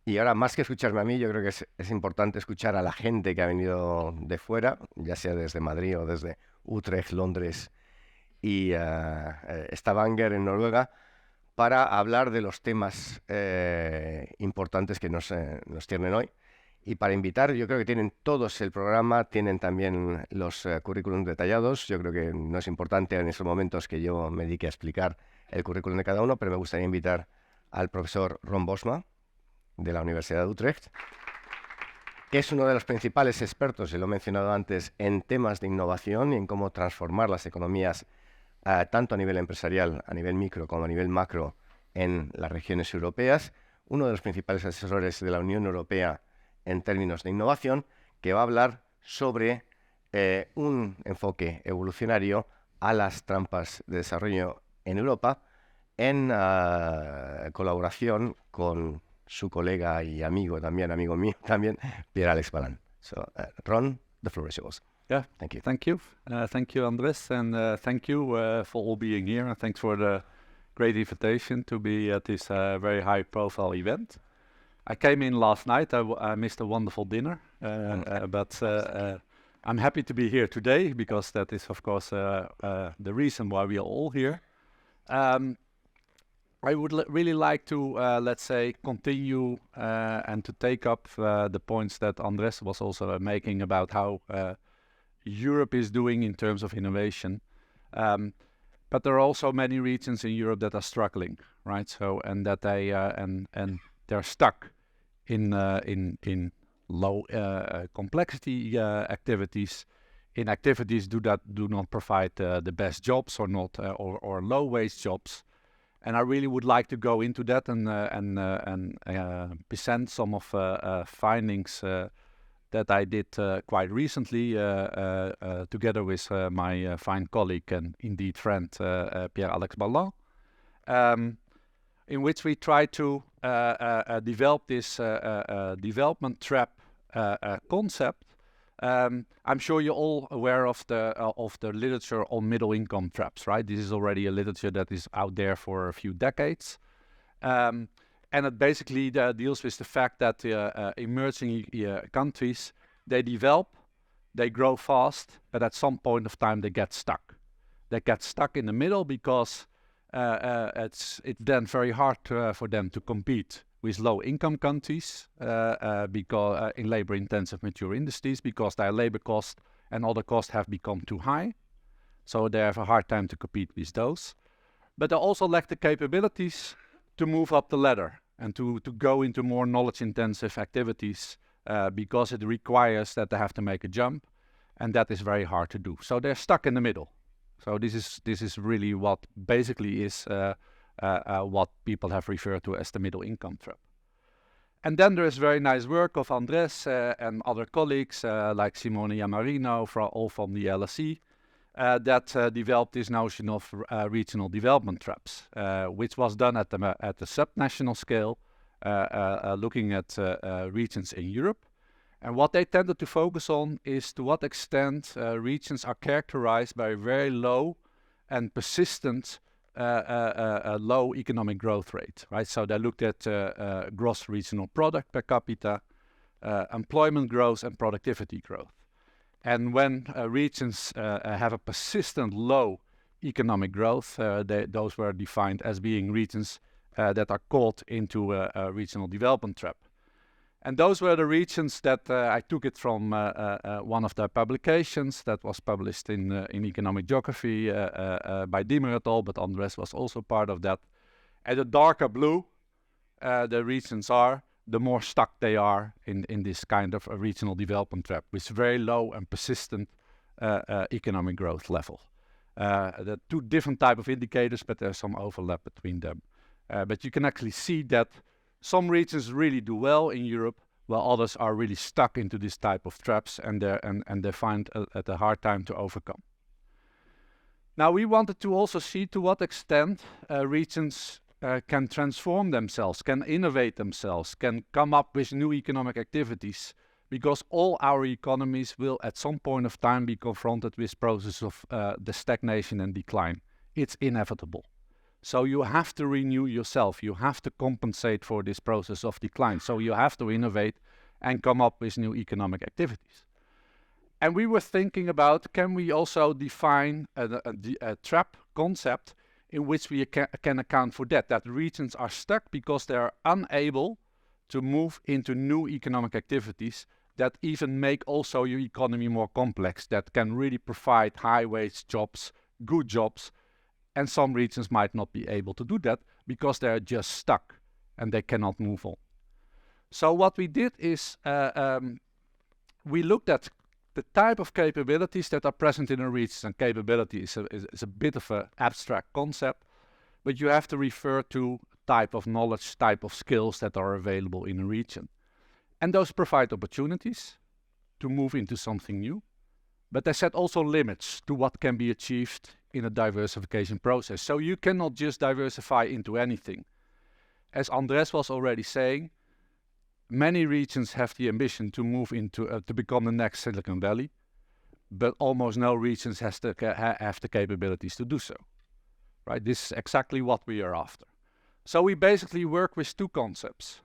Y ahora, más que escucharme a mí, yo creo que es importante escuchar a la gente que ha venido de fuera, ya sea desde Madrid o desde Utrecht, Londres y Stavanger en Noruega, para hablar de los temas importantes que nos tienen hoy. Y para invitar, yo creo que tienen todos el programa, tienen también los currículums detallados. Yo creo que no es importante en estos momentos que yo me dedique a explicar el currículum de cada uno, pero me gustaría invitar al profesor Ron Boschma, de la Universidad de Utrecht, que es uno de los principales expertos, y lo he mencionado antes, en temas de innovación y en cómo transformar las economías, tanto a nivel empresarial, a nivel micro como a nivel macro, en las regiones europeas. Uno de los principales asesores de la Unión Europea en términos de innovación, que va a hablar sobre un enfoque evolucionario a las trampas de desarrollo en Europa, en colaboración con su colega y amigo también, amigo mío también, Pierre-Alex Balán. So, Ron, the floor is yours. Yeah, Thank you. Thank you. Thank you, Andres, and thank you for all being here, and thanks for the great invitation to be at this very high-profile event. I came in last night. I missed a wonderful dinner, but I'm happy to be here today because that is, of course, the reason why we are all here. I would really like to, let's say, continue and to take up the points that Andres was also making about how Europe is doing in terms of innovation. But there are also many regions in Europe that are struggling, right? So, and that they and they're stuck in low complexity activities, in activities do not provide the best jobs or not or low wage jobs. And I really would like to go into that and present some of findings that I did quite recently together with my fine colleague and indeed friend Pierre-Alex Ballan, in which we try to develop this development trap concept. I'm sure you're all aware of the literature on middle income traps, right? This is already a literature that is out there for a few decades. And it basically deals with the fact that emerging countries, they develop, they grow fast, but at some point of time they get stuck. They get stuck in the middle because it's then very hard for them to compete with low-income countries because in labor-intensive mature industries, because their labor cost and other costs have become too high. So they have a hard time to compete with those. But they also lack the capabilities to move up the ladder and to go into more knowledge-intensive activities because it requires that they have to make a jump, and that is very hard to do. So they're stuck in the middle. So this is really what basically is what people have referred to as the middle income trap. And then there is very nice work of Andres and other colleagues like Simone Yamarino, all from the LSE, that developed this notion of regional development traps, which was done at the subnational scale, looking at regions in Europe. And what they tended to focus on is to what extent regions are characterized by very low and persistent low economic growth rate, right? So they looked at gross regional product per capita, employment growth, and productivity growth. And when regions have a persistent low economic growth, those were defined as being regions that are caught into a regional development trap. And those were the regions that I took it from one of their publications that was published in Economic Geography by Diemer et al., but Andres was also part of that. And the darker blue the regions are, the more stuck they are in this kind of a regional development trap with very low and persistent economic growth level. There are two different type of indicators, but there's some overlap between them. But you can actually see that some regions really do well in Europe, while others are really stuck into this type of traps and they find it a hard time to overcome. Now we wanted to also see to what extent regions can transform themselves, can innovate themselves, can come up with new economic activities, because all our economies will at some point of time be confronted with process of the stagnation and decline. It's inevitable. So you have to renew yourself. You have to compensate for this process of decline. So you have to innovate and come up with new economic activities. And we were thinking about, can we also define a trap concept in which we can account for that regions are stuck because they are unable to move into new economic activities that even make also your economy more complex, that can really provide high-wage jobs, good jobs, and some regions might not be able to do that because they're just stuck and they cannot move on. So what we did is we looked at the type of capabilities that are present in a region, and capability is a bit of an abstract concept, but you have to refer to type of knowledge, type of skills that are available in a region. And those provide opportunities to move into something new, but they set also limits to what can be achieved in a diversification process. So you cannot just diversify into anything. As Andres was already saying, many regions have the ambition to move into to become the next Silicon Valley, but almost no regions have the capabilities to do so. Right? This is exactly what we are after. So we basically work with two concepts.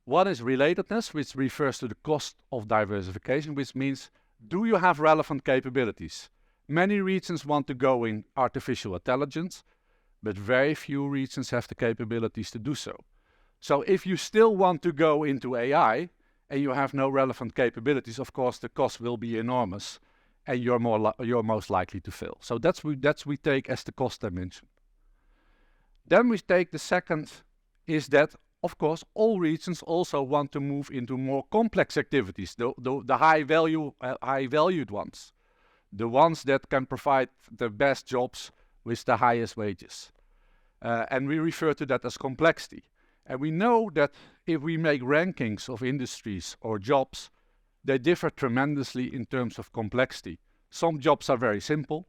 One is relatedness, which refers to the cost of diversification, which means, do you have relevant capabilities? Many regions want to go in artificial intelligence, but very few regions have the capabilities to do so. So if you still want to go into AI and you have no relevant capabilities, of course the cost will be enormous and you're most likely to fail. So that's we take as the cost dimension. Then we take the second is that, of course, all regions also want to move into more complex activities, the high valued ones, the ones that can provide the best jobs with the highest wages. And we refer to that as complexity. And we know that if we make rankings of industries or jobs, they differ tremendously in terms of complexity. Some jobs are very simple,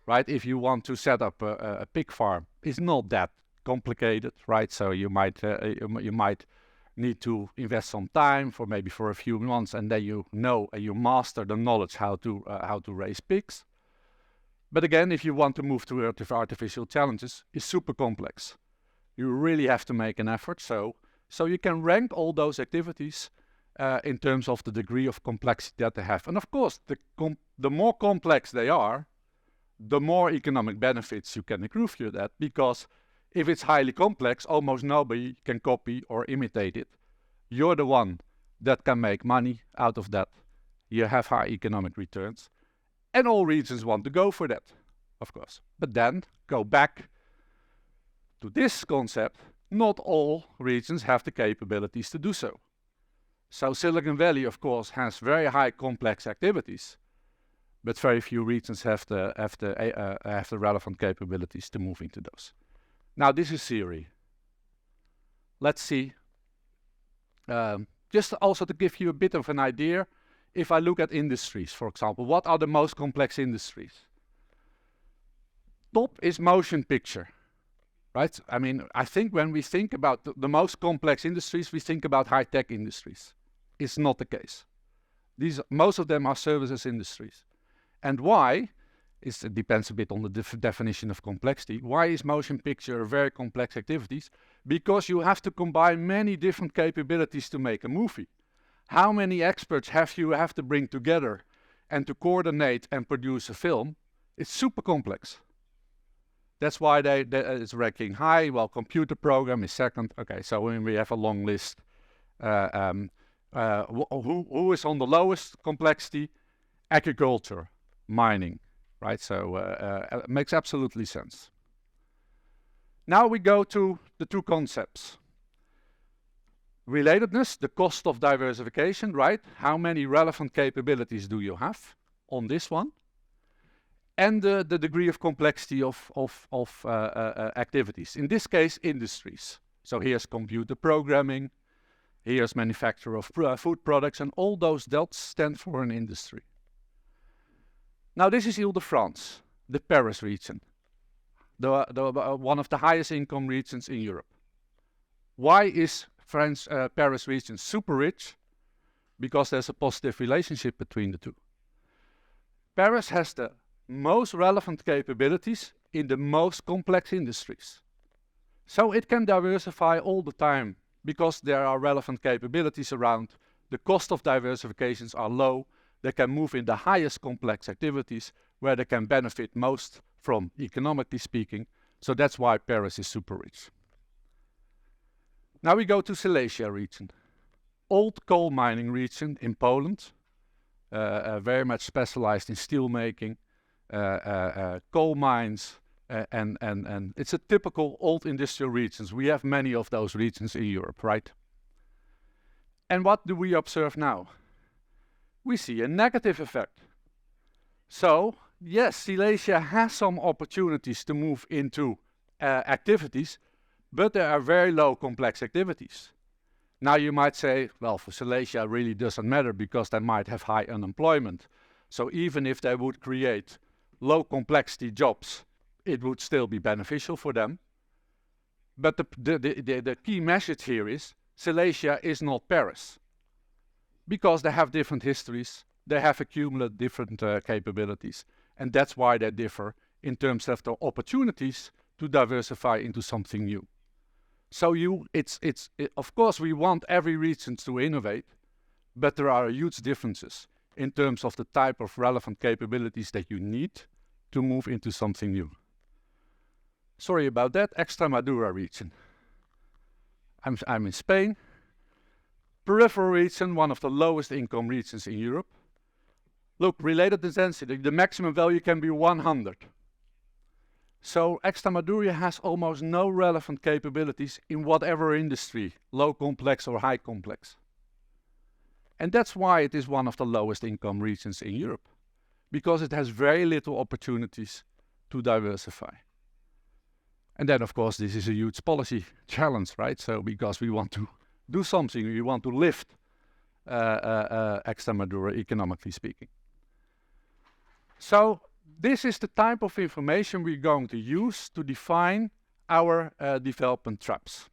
right? If you want to set up a pig farm, it's not that complicated, right? So you might need to invest some time for a few months, and then you know and you master the knowledge how to raise pigs. But again, if you want to move to artificial challenges, it's super complex. You really have to make an effort. So you can rank all those activities in terms of the degree of complexity that they have. And of course, the more complex they are, the more economic benefits you can accrue through that, because if it's highly complex, almost nobody can copy or imitate it. You're the one that can make money out of that. You have high economic returns. And all regions want to go for that, of course. But then go back to this concept. Not all regions have the capabilities to do so. So Silicon Valley, of course, has very high complex activities, but very few regions have the relevant capabilities to move into those. Now, this is theory. Let's see. Just also to give you a bit of an idea, if I look at industries, for example, what are the most complex industries? Top is motion picture, right? I mean, I think when we think about the most complex industries, we think about high-tech industries. It's not the case. Most of them are services industries. And why? It depends a bit on the definition of complexity. Why is motion picture a very complex activity? Because you have to combine many different capabilities to make a movie. How many experts you have to bring together and to coordinate and produce a film? It's super complex. That's why it's ranking high, while computer program is second. Okay, so when we have a long list, who is on the lowest complexity? Agriculture, mining, right? So it makes absolutely sense. Now we go to the two concepts. Relatedness, the cost of diversification, right? How many relevant capabilities do you have on this one? And the degree of complexity of activities. In this case, industries. So here's computer programming, here's manufacture of food products, and all those dots stand for an industry. Now this is Ile-de-France, the Paris region, one of the highest income regions in Europe. Why is Paris region super rich? Because there's a positive relationship between the two. Paris has the most relevant capabilities in the most complex industries. So it can diversify all the time because there are relevant capabilities around. The cost of diversifications are low. They can move in the highest complex activities where they can benefit most from, economically speaking. So that's why Paris is super rich. Now we go to Silesia region. Old coal mining region in Poland, very much specialized in steel making, coal mines, and it's a typical old industrial regions. We have many of those regions in Europe, right? And what do we observe now? We see a negative effect. So, yes, Silesia has some opportunities to move into activities, but there are very low complex activities. Now you might say, well, for Silesia it really doesn't matter because they might have high unemployment. So even if they would create low complexity jobs, it would still be beneficial for them. But the key message here is Silesia is not Paris, because they have different histories, they have accumulated different capabilities, and that's why they differ in terms of the opportunities to diversify into something new. So of course we want every region to innovate, but there are huge differences in terms of the type of relevant capabilities that you need to move into something new. Sorry about that, Extremadura region. I'm in Spain. Peripheral region, one of the lowest income regions in Europe. Look, relatedness density, the maximum value can be 100. So Extremadura has almost no relevant capabilities in whatever industry, low complex or high complex. And that's why it is one of the lowest income regions in Europe, because it has very little opportunities to diversify. And then, of course, this is a huge policy challenge, right? So because we want to do something, we want to lift Extremadura, economically speaking. So this is the type of information we're going to use to define our development traps.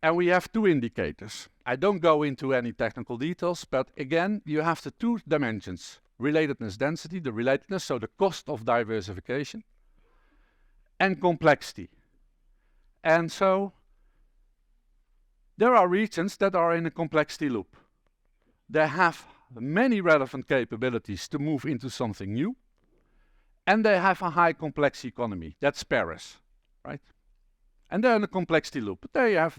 And we have two indicators. I don't go into any technical details, but again, you have the two dimensions. Relatedness density, the relatedness, so the cost of diversification, and complexity. And so there are regions that are in a complexity loop. They have many relevant capabilities to move into something new, and they have a high complex economy. That's Paris, right? And they're in a complexity loop. They have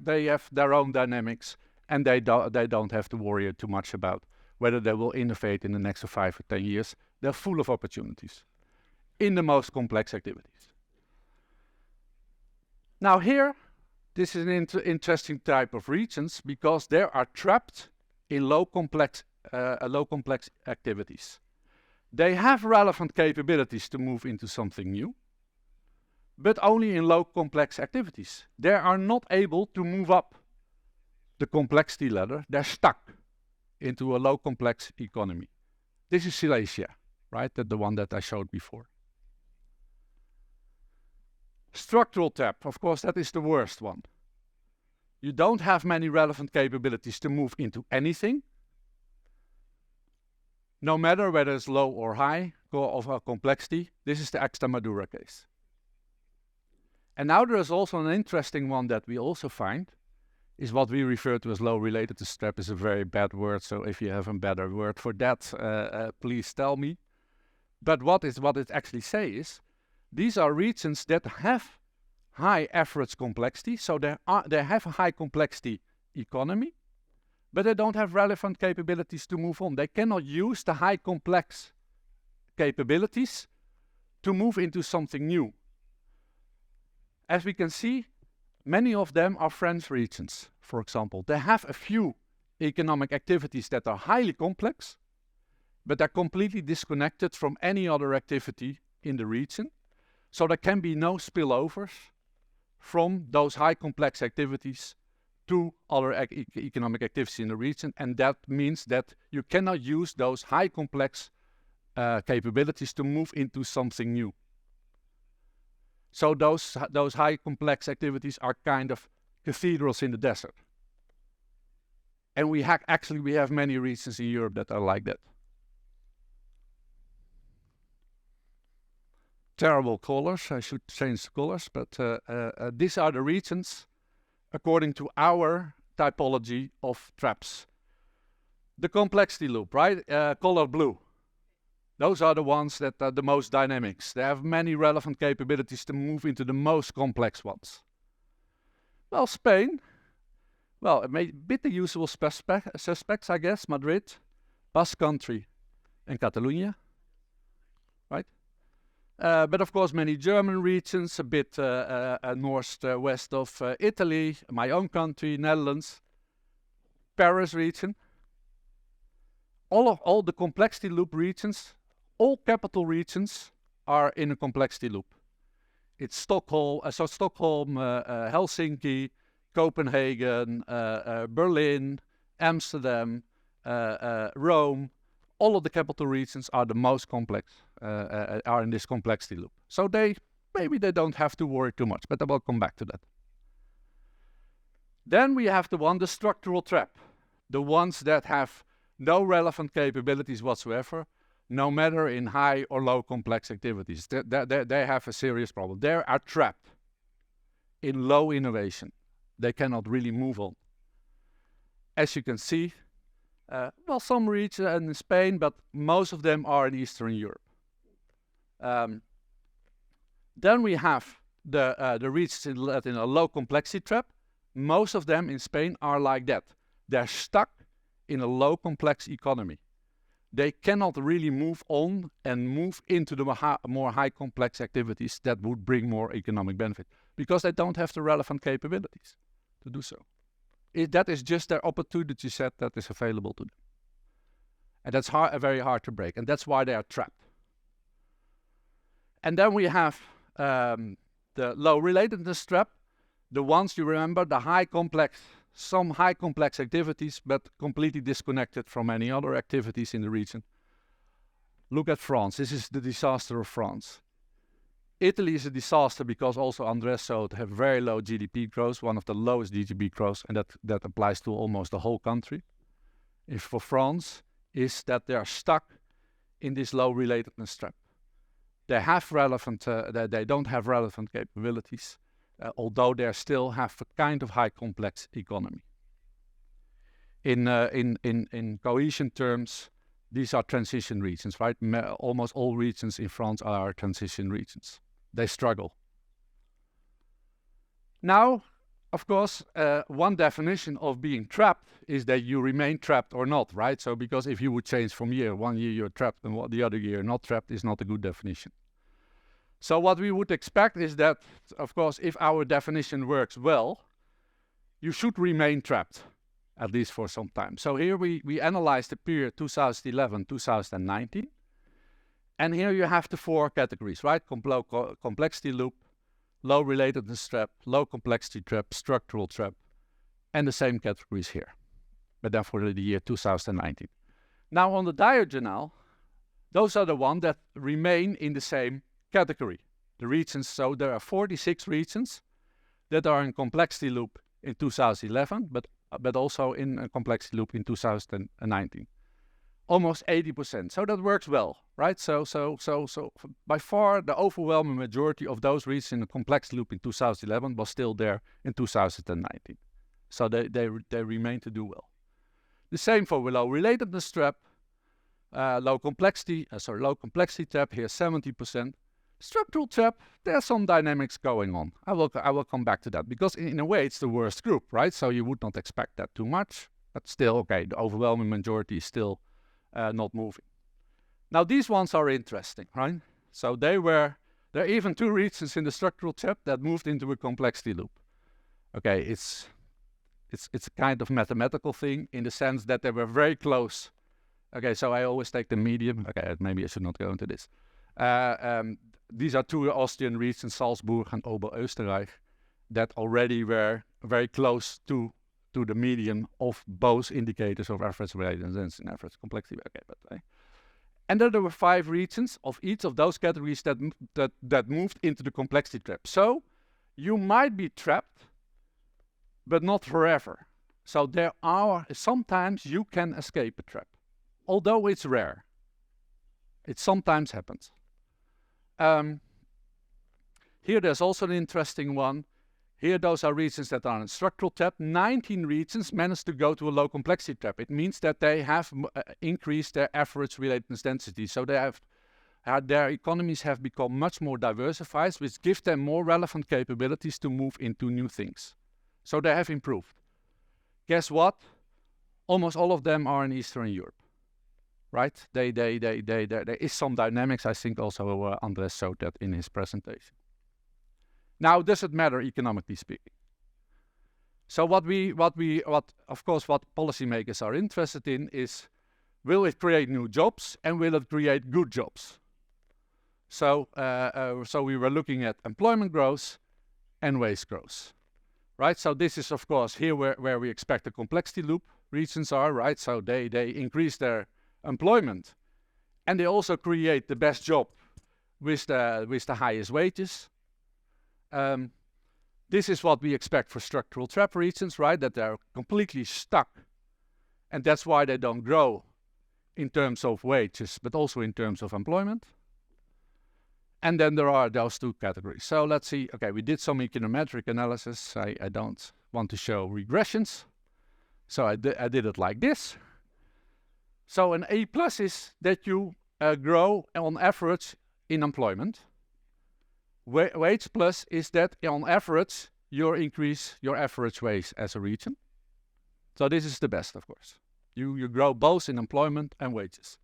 their own dynamics, and they don't have to worry too much about whether they will innovate in the next 5 or 10 years. They're full of opportunities in the most complex activities. Now here, this is an interesting type of regions because they are trapped in low complex activities. They have relevant capabilities to move into something new, but only in low complex activities. They are not able to move up the complexity ladder. They're stuck into a low complex economy. This is Silesia, right? The one that I showed before. Structural tap, of course, that is the worst one. You don't have many relevant capabilities to move into anything, no matter whether it's low or high of complexity. This is the Extremadura case. And now there is also an interesting one that we also find, is what we refer to as low relatedness trap. Is a very bad word, so if you have a better word for that, please tell me. But what it actually says is, these are regions that have high average complexity, so they have a high complexity economy, but they don't have relevant capabilities to move on. They cannot use the high complex capabilities to move into something new. As we can see, many of them are French regions, for example. They have a few economic activities that are highly complex, but they're completely disconnected from any other activity in the region. So there can be no spillovers from those high complex activities to other economic activities in the region, and that means that you cannot use those high complex capabilities to move into something new. So those high complex activities are kind of cathedrals in the desert. And we have many regions in Europe that are like that. terrible colors. I should change the colors, but these are the regions according to our typology of traps. The complexity loop, right? Color blue. Those are the ones that are the most dynamics. They have many relevant capabilities to move into the most complex ones. Well, Spain, well, a bit the usual suspects, I guess. Madrid, Basque Country, and Catalonia, right? But of course, many German regions, a bit northwest of Italy, my own country, Netherlands, Paris region. All the complexity loop regions, all capital regions are in a complexity loop. It's Stockholm, Helsinki, Copenhagen, Berlin, Amsterdam, Rome. All of the capital regions are the most complex, are in this complexity loop. So maybe they don't have to worry too much, but I will come back to that. Then we have the structural trap, the ones that have no relevant capabilities whatsoever, no matter in high or low complex activities. They have a serious problem. They are trapped in low innovation. They cannot really move on. As you can see, well, some regions in Spain, but most of them are in Eastern Europe. Then we have the regions in a low complexity trap. Most of them in Spain are like that. They're stuck in a low complex economy. They cannot really move on and move into the more high complex activities that would bring more economic benefit because they don't have the relevant capabilities to do so. That is just their opportunity set that is available to them. And that's very hard to break. And that's why they are trapped. And then we have the low relatedness trap. The ones you remember, some high complex activities, but completely disconnected from any other activities in the region. Look at France. This is the disaster of France. Italy is a disaster because also Andres showed have very low GDP growth, one of the lowest GDP growth, and that applies to almost the whole country. If for France, is that they are stuck in this low relatedness trap. They have relevant, they don't have relevant capabilities, although they still have a kind of high complex economy. In cohesion terms, these are transition regions, right? Almost all regions in France are transition regions. They struggle. Now, of course, one definition of being trapped is that you remain trapped or not, right? So because if you would change from year, 1 year you're trapped and the other year not trapped is not a good definition. So what we would expect is that, of course, if our definition works well, you should remain trapped, at least for some time. So here we analyzed the period 2011-2019. And here you have the 4 categories, right? Complexity loop, low relatedness trap, low complexity trap, structural trap, and the same categories here, but then for the year 2019. Now on the diagonal, those are the ones that remain in the same category. The regions, so there are 46 regions that are in complexity loop in 2011, but also in a complexity loop in 2019. Almost 80%. So that works well, right? So by far the overwhelming majority of those regions in the complexity loop in 2011 was still there in 2019. So they remain to do well. The same for low relatedness trap, low complexity trap here 70%. Structural trap, there's some dynamics going on. I will come back to that because in a way it's the worst group, right? So you would not expect that too much, but still, okay, the overwhelming majority is still not moving. Now these ones are interesting, right? So there are even 2 regions in the structural trap that moved into a complexity loop. Okay, it's a kind of mathematical thing in the sense that they were very close. Okay, so I always take the medium. Okay, maybe I should not go into this. These are 2 Austrian regions, Salzburg and Oberösterreich, that already were very close to the median of both indicators of average relatedness and average complexity. Okay, but and then there were 5 regions of each of those categories that moved into the complexity trap. So you might be trapped, but not forever. So sometimes you can escape a trap, although it's rare. It sometimes happens. Here there's also an interesting one. Here those are regions that are in structural trap. 19 regions managed to go to a low complexity trap. It means that they have increased their average relatedness density. So they have their economies have become much more diversified, which give them more relevant capabilities to move into new things. So they have improved. Guess what? Almost all of them are in Eastern Europe, right? There is some dynamics. I think also Andres showed that in his presentation. Now, does it matter economically speaking? So what of course what policymakers are interested in is, will it create new jobs and will it create good jobs? So we were looking at employment growth and wage growth, right? So this is of course here where we expect the complexity loop regions are, right? So they increase their employment and they also create the best job with the highest wages. This is what we expect for structural trap regions, right? That they're completely stuck. And that's why they don't grow in terms of wages, but also in terms of employment. And then there are those two categories. So let's see. Okay, we did some econometric analysis. I don't want to show regressions. So I did it like this. So an A+ is that you grow on average in employment. Wage plus is that on average you increase your average wage as a region. So this is the best, of course. You grow both in employment and wages.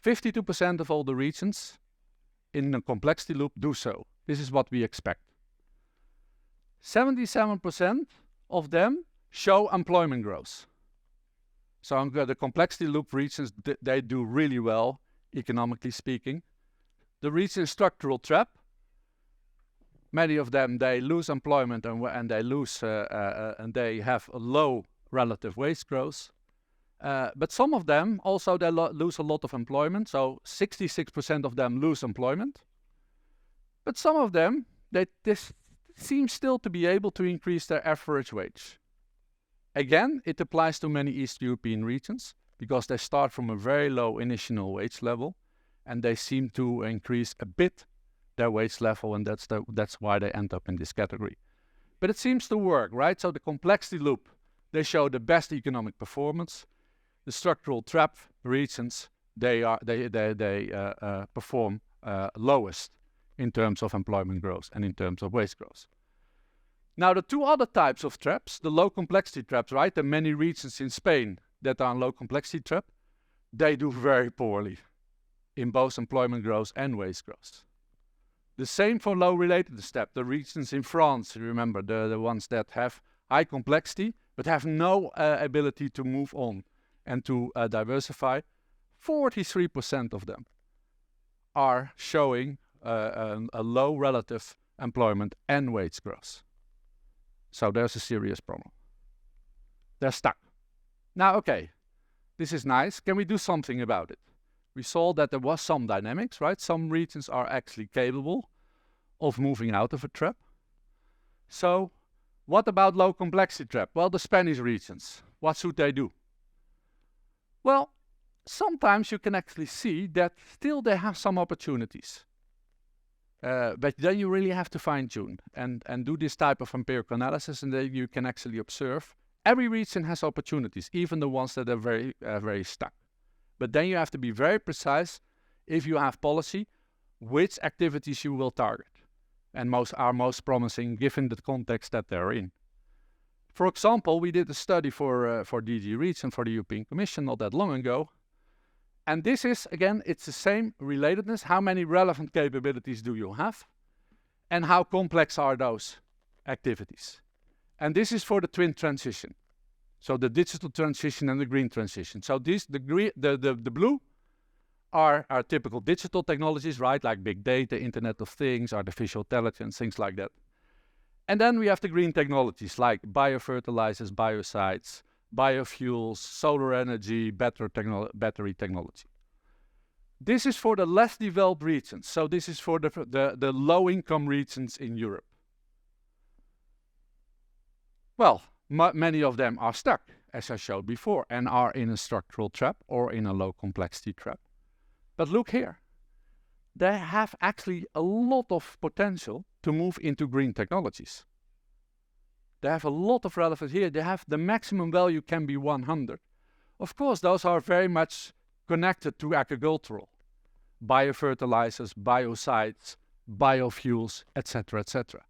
52% of all the regions in the complexity loop do so. This is what we expect. 77% of them show employment growth. So the complexity loop regions, they do really well, economically speaking. The region structural trap, many of them, they lose employment and they lose and they have a low relative wage growth. But some of them also they lose a lot of employment. So 66% of them lose employment. But some of them they seem still to be able to increase their average wage. Again, it applies to many East European regions because they start from a very low initial wage level, and they seem to increase a bit their wage level, and that's why they end up in this category. But it seems to work, right? So the complexity loop, they show the best economic performance. The structural trap regions, they perform lowest in terms of employment growth and in terms of wage growth. Now the two other types of traps, the low complexity traps, right? There are many regions in Spain that are in low complexity trap. They do very poorly in both employment growth and wage growth. The same for low relatedness trap. The regions in France, remember, the ones that have high complexity but have no ability to move on and to diversify, 43% of them are showing a low relative employment and wage growth. So there's a serious problem. They're stuck. Now, okay, this is nice. Can we do something about it? We saw that there was some dynamics, right? Some regions are actually capable of moving out of a trap. So what about low complexity trap? Well, the Spanish regions, what should they do? Well, sometimes you can actually see that still they have some opportunities. But then you really have to fine-tune and do this type of empirical analysis, and then you can actually observe every region has opportunities, even the ones that are very stuck. But then you have to be very precise if you have policy, which activities you will target and are most promising given the context that they're in. For example, we did a study for DG Reach and for the European Commission not that long ago. And this is, again, it's the same relatedness. How many relevant capabilities do you have? And how complex are those activities? And this is for the twin transition. So the digital transition and the green transition. So the blue are our typical digital technologies, right? Like big data, Internet of Things, artificial intelligence, things like that. And then we have the green technologies like biofertilizers, biocides, biofuels, solar energy, battery technology. This is for the less developed regions. So this is for the low-income regions in Europe. Well, many of them are stuck, as I showed before, and are in a structural trap or in a low complexity trap. But look here. They have actually a lot of potential to move into green technologies. They have a lot of relevance here. They have the maximum value can be 100. Of course, those are very much connected to agricultural, biofertilizers, biocides, biofuels, etc., etc.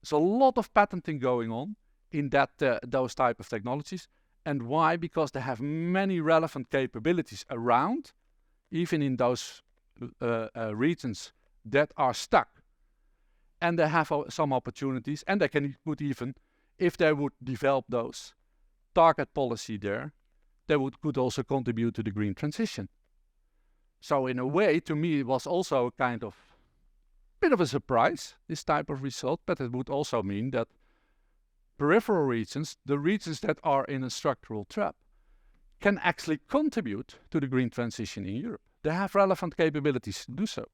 There's a lot of patenting going on in those type of technologies. And why? Because they have many relevant capabilities around, even in those regions that are stuck. And they have some opportunities, and they could even, if they would develop those, target policy there, they could also contribute to the green transition. So in a way, to me, it was also a kind of bit of a surprise, this type of result, but it would also mean that peripheral regions, the regions that are in a structural trap, can actually contribute to the green transition in Europe. They have relevant capabilities to do so.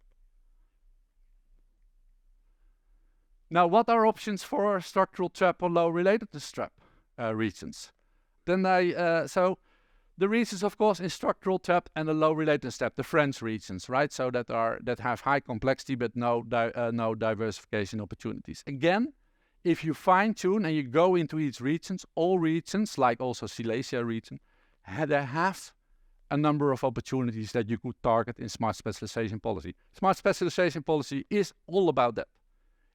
Now, what are options for structural trap or low relatedness trap regions? Then so the regions, of course, in structural trap and the low relatedness trap, the French regions, right? So that have high complexity but no diversification opportunities. Again, if you fine-tune and you go into each regions, all regions, like also Silesia region, they have a number of opportunities that you could target in smart specialization policy. Smart specialization policy is all about that.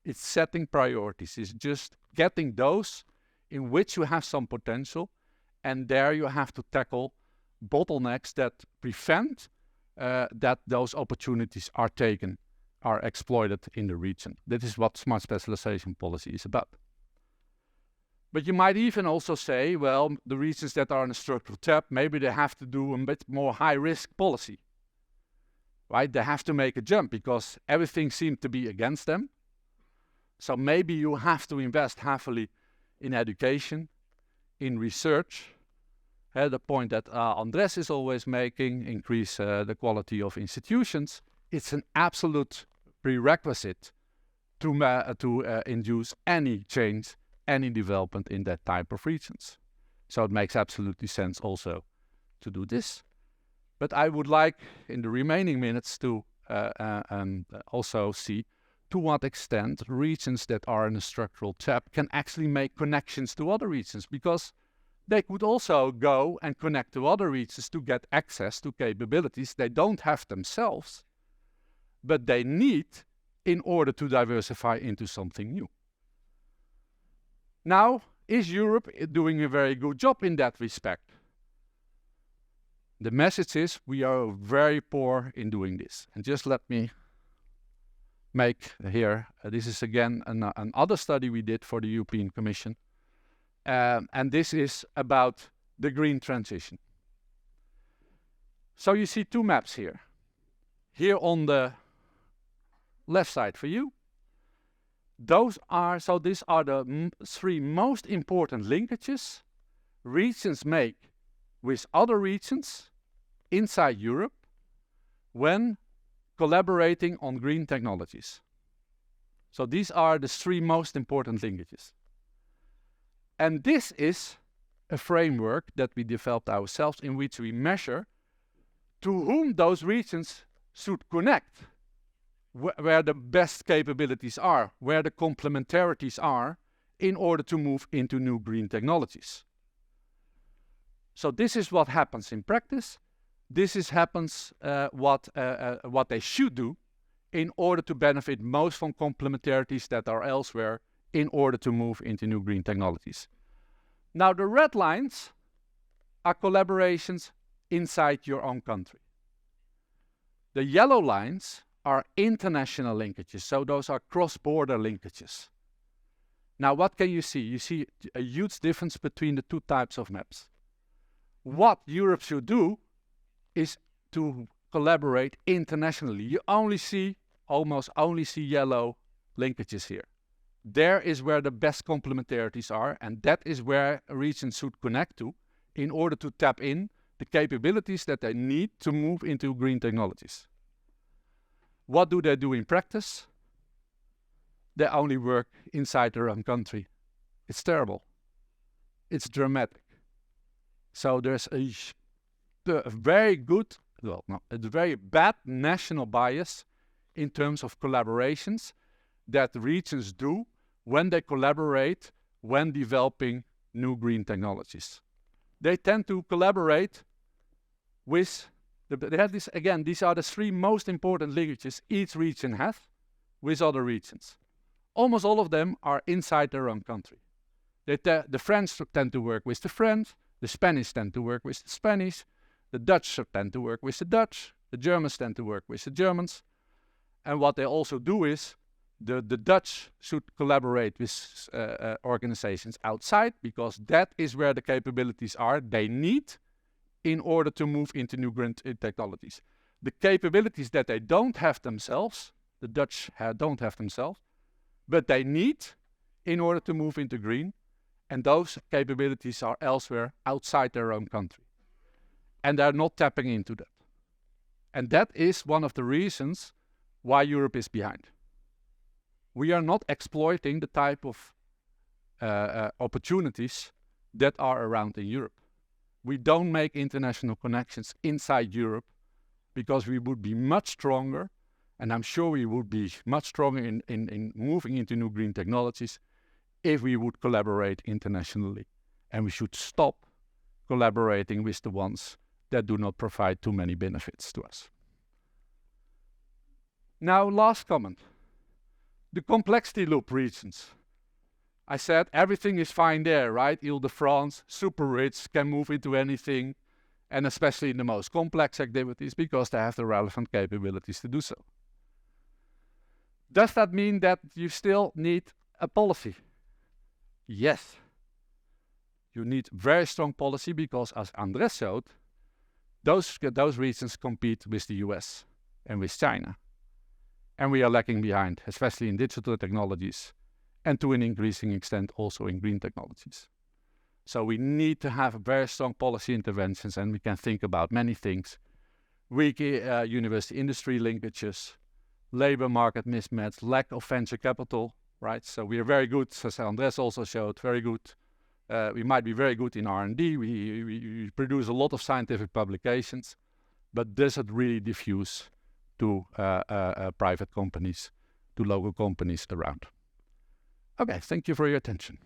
It's setting priorities. It's just getting those in which you have some potential, and there you have to tackle bottlenecks that prevent that those opportunities are taken, are exploited in the region. That is what smart specialization policy is about. But you might even also say, well, the regions that are in a structural trap, maybe they have to do a bit more high-risk policy, right? They have to make a jump because everything seems to be against them. So maybe you have to invest heavily in education, in research. The point that Andres is always making, increase the quality of institutions. It's an absolute prerequisite to induce any change, any development in that type of regions. So it makes absolutely sense also to do this. But I would like, in the remaining minutes, to also see to what extent regions that are in a structural trap can actually make connections to other regions, because they could also go and connect to other regions to get access to capabilities they don't have themselves, but they need in order to diversify into something new. Now, is Europe doing a very good job in that respect? The message is we are very poor in doing this. And just let me make here, this is again another study we did for the European Commission. And this is about the green transition. So you see two maps here. Here on the left side for you. These are the three most important linkages regions make with other regions inside Europe when collaborating on green technologies. So these are the three most important linkages. And this is a framework that we developed ourselves in which we measure to whom those regions should connect, where the best capabilities are, where the complementarities are, in order to move into new green technologies. So this is what happens in practice. This is what they should do in order to benefit most from complementarities that are elsewhere in order to move into new green technologies. Now the red lines are collaborations inside your own country. The yellow lines are international linkages, so those are cross-border linkages. Now what can you see? You see a huge difference between the two types of maps. What Europe should do is to collaborate internationally. You almost only see yellow linkages here. There is where the best complementarities are, and that is where regions should connect to in order to tap in the capabilities that they need to move into green technologies. What do they do in practice? They only work inside their own country. It's terrible. It's dramatic. So there's a very bad national bias in terms of collaborations that regions do when they collaborate when developing new green technologies. They tend to collaborate with, they have this, again, these are the 3 most important linkages each region has with other regions. Almost all of them are inside their own country. The French tend to work with the French, the Spanish tend to work with the Spanish, the Dutch tend to work with the Dutch, the Germans tend to work with the Germans. And what they also do is, the Dutch should collaborate with organizations outside, because that is where the capabilities are they need in order to move into new green technologies. The capabilities that they don't have themselves, the Dutch don't have themselves, but they need in order to move into green, and those capabilities are elsewhere outside their own country. And they're not tapping into that. And that is one of the reasons why Europe is behind. We are not exploiting the type of opportunities that are around in Europe. We don't make international connections inside Europe because we would be much stronger, and I'm sure we would be much stronger in moving into new green technologies if we would collaborate internationally. And we should stop collaborating with the ones that do not provide too many benefits to us. Now, last comment. The complexity loop regions. I said everything is fine there, right? Ile-de-France, super rich, can move into anything, and especially in the most complex activities because they have the relevant capabilities to do so. Does that mean that you still need a policy? Yes. You need very strong policy because, as Andres showed, those regions compete with the US and with China. And we are lagging behind, especially in digital technologies, and to an increasing extent also in green technologies. So we need to have very strong policy interventions, and we can think about many things. Weak university-industry linkages, labor market mismatch, lack of venture capital, right? So we are very good, as Andres also showed, very good. We might be very good in R&D, we produce a lot of scientific publications, but does it really diffuse to private companies, to local companies around? Okay, thank you for your attention.